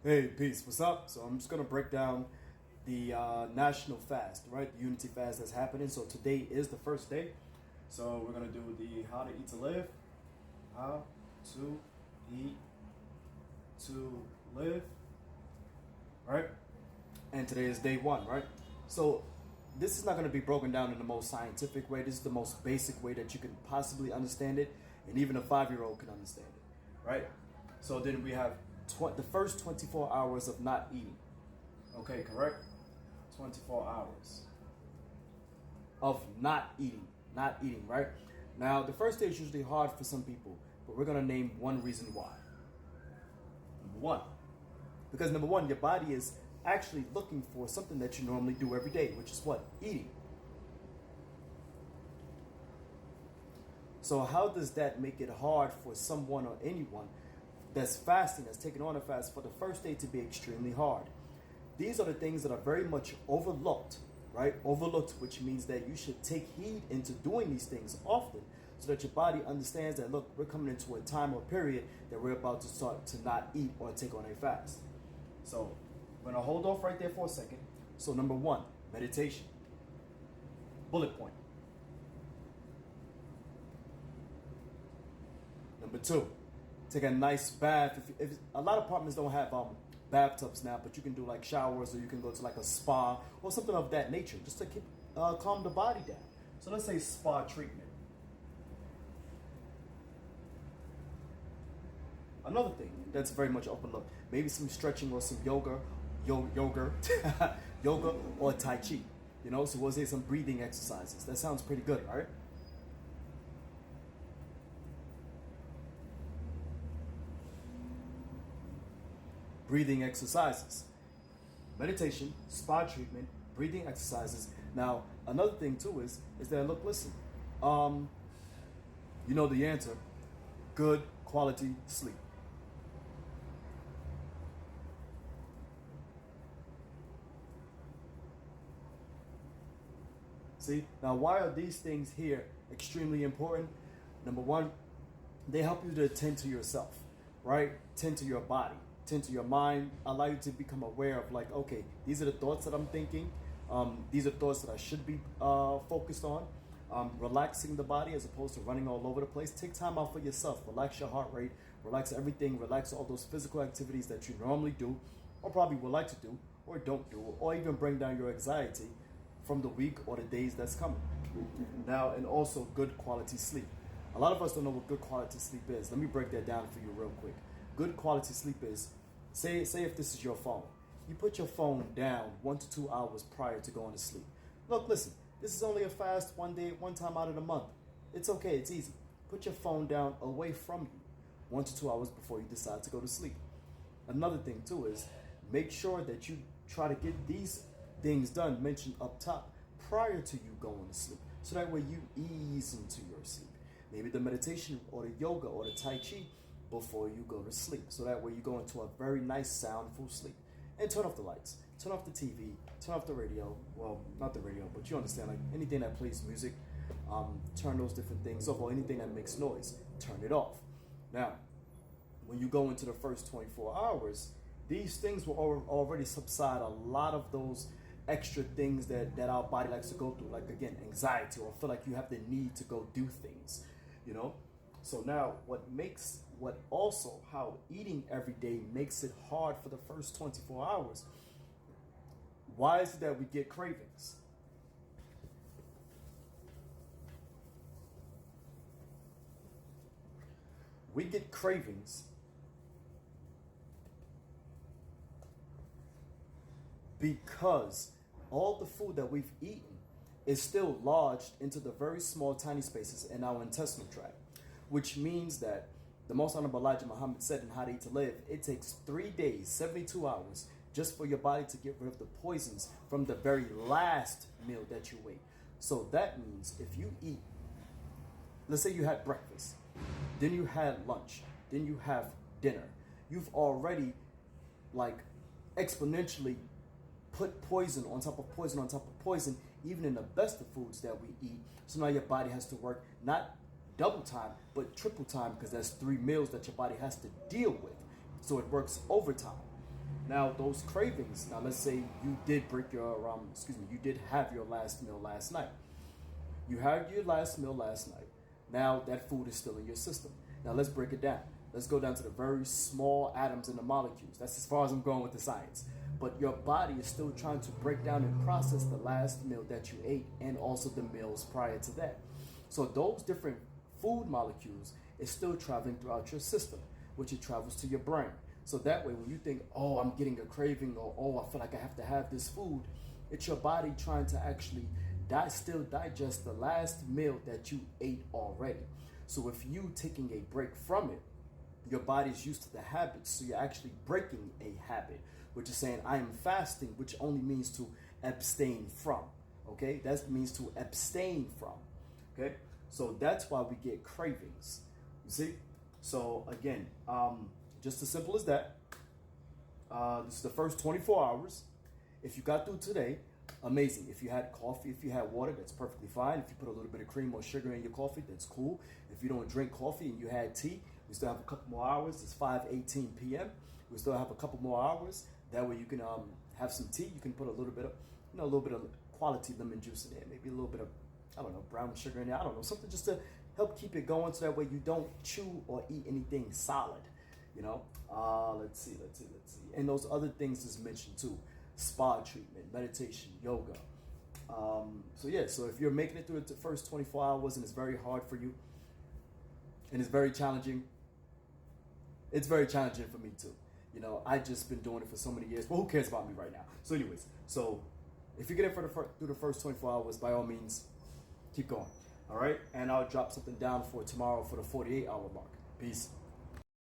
Hey, peace. What's up? So I'm just gonna break down the national fast, right? The unity fast that's happening. So today is the first day. So we're gonna do the how to eat to live, how to eat to live, right? And today is day one, right? So this is not gonna be broken down in the most scientific way. This is the most basic way that you can possibly understand it, and even a 5-year-old can understand it, right? So then we have the first 24 hours of not eating. Okay, correct? 24 hours of not eating, right? Now, the first day is usually hard for some people, but we're gonna name one reason why. Number one, because number one, your body is actually looking for something that you normally do every day, which is what? Eating. So how does that make it hard for someone or anyone that's fasting, that's taking on a fast for the first day to be extremely hard? These are the things that are very much overlooked, right? Overlooked, which means that you should take heed into doing these things often so that your body understands that, look, we're coming into a time or period that we're about to start to not eat or take on a fast. So I'm going to hold off right there for a second. So number one, meditation. Bullet point. Number two, take a nice bath. If a lot of apartments don't have bathtubs now, but you can do like showers, or you can go to like a spa or something of that nature, just to keep calm the body down. So let's say spa treatment. Another thing that's very much overlooked, maybe some stretching or some yoga or tai chi. You know, so we'll say some breathing exercises. That sounds pretty good, right? Breathing exercises, meditation, spa treatment, breathing exercises. Now, another thing too is that, look, listen, you know the answer: good quality sleep. See, now why are these things here extremely important? Number one, they help you to attend to yourself, right? Tend to your body, tend to your mind, allow you to become aware of, like, okay, these are the thoughts that I'm thinking. These are thoughts that I should be focused on. Relaxing the body as opposed to running all over the place. Take time out for yourself. Relax your heart rate. Relax everything. Relax all those physical activities that you normally do, or probably would like to do, or don't do, or even bring down your anxiety from the week or the days that's coming. Now, and also good quality sleep. A lot of us don't know what good quality sleep is. Let me break that down for you real quick. Good quality sleep is, say if this is your phone. You put your phone down 1 to 2 hours prior to going to sleep. Look, listen, this is only a fast one day, one time out of the month. It's okay, it's easy. Put your phone down away from you 1 to 2 hours before you decide to go to sleep. Another thing too is make sure that you try to get these things done mentioned up top prior to you going to sleep, so that way you ease into your sleep. Maybe the meditation or the yoga or the tai chi before you go to sleep, so that way you go into a very nice soundful sleep. And turn off the lights, turn off the TV, turn off the radio. Well, not the radio, but you understand, like anything that plays music, turn those different things off, or anything that makes noise, turn it off. Now, when you go into the first 24 hours, these things will already subside a lot of those extra things that our body likes to go through, like, again, anxiety, or feel like you have the need to go do things, you know? So now how eating every day makes it hard for the first 24 hours. Why is it that we get cravings? We get cravings because all the food that we've eaten is still lodged into the very small, tiny spaces in our intestinal tract, which means that the Most Honorable Elijah Muhammad said in How to Eat to Live, it takes 3 days, 72 hours, just for your body to get rid of the poisons from the very last meal that you ate. So that means if you eat, let's say you had breakfast, then you had lunch, then you have dinner, you've already, like, exponentially put poison on top of poison on top of poison, even in the best of foods that we eat. So now your body has to work not double time, but triple time, because that's 3 meals that your body has to deal with. So it works overtime. Now those cravings. Now let's say you did break your you did have your last meal last night. You had your last meal last night. Now that food is still in your system. Now let's break it down. Let's go down to the very small atoms in the molecules. That's as far as I'm going with the science. But your body is still trying to break down and process the last meal that you ate and also the meals prior to that. So those different food molecules is still traveling throughout your system, which it travels to your brain. So that way, when you think, oh, I'm getting a craving, or oh, I feel like I have to have this food, it's your body trying to actually still digest the last meal that you ate already. So if you taking a break from it, your body's used to the habits, so you're actually breaking a habit, which is saying I am fasting, which only means to abstain from. Okay, that means to abstain from. Okay, so that's why we get cravings. You see? So again, just as simple as that. This is the first 24 hours. If you got through today, amazing. If you had coffee, if you had water, that's perfectly fine. If you put a little bit of cream or sugar in your coffee, that's cool. If you don't drink coffee and you had tea, we still have a couple more hours. It's 5:18 p.m. We still have a couple more hours. That way you can have some tea. You can put a little bit of quality lemon juice in there. Maybe a little bit of, I don't know, brown sugar in there. I don't know, something just to help keep it going, so that way you don't chew or eat anything solid. You know, let's see. And those other things is mentioned too: spa treatment, meditation, yoga. So if you're making it through the first 24 hours and it's very hard for you and it's very challenging, it's very challenging for me too. You know, I just been doing it for so many years. Well, who cares about me right now? So anyways, if you get it through the first 24 hours, by all means, keep going. All right, and I'll drop something down for tomorrow for the 48-hour mark. Peace.